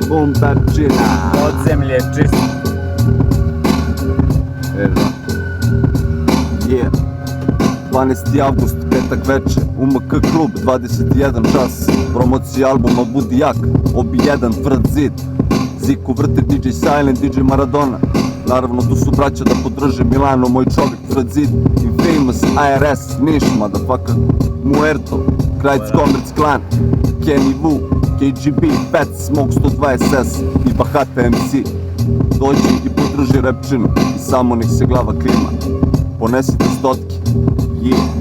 Bombačina. Podzemlje čisto. Yeah. 12. avgust, petak veče, UMK klub, 21 čas. Promocija albuma Budi jak, obi jedan tvrd zid. Ziku vrte DJ Silent, DJ Maradona. Naravno tu su braća da podrže Milano, moj čovjek tvrd zid. Infamous, IRS, Niš, motherfucker. Muerto, Krajc Commerce Clan, Kenny Wu, KGB, Pet, Smoke 120S i Bahata MC. Dođi i podrži repčinu i samo nek se glava klima. Ponesite stotke, yeah.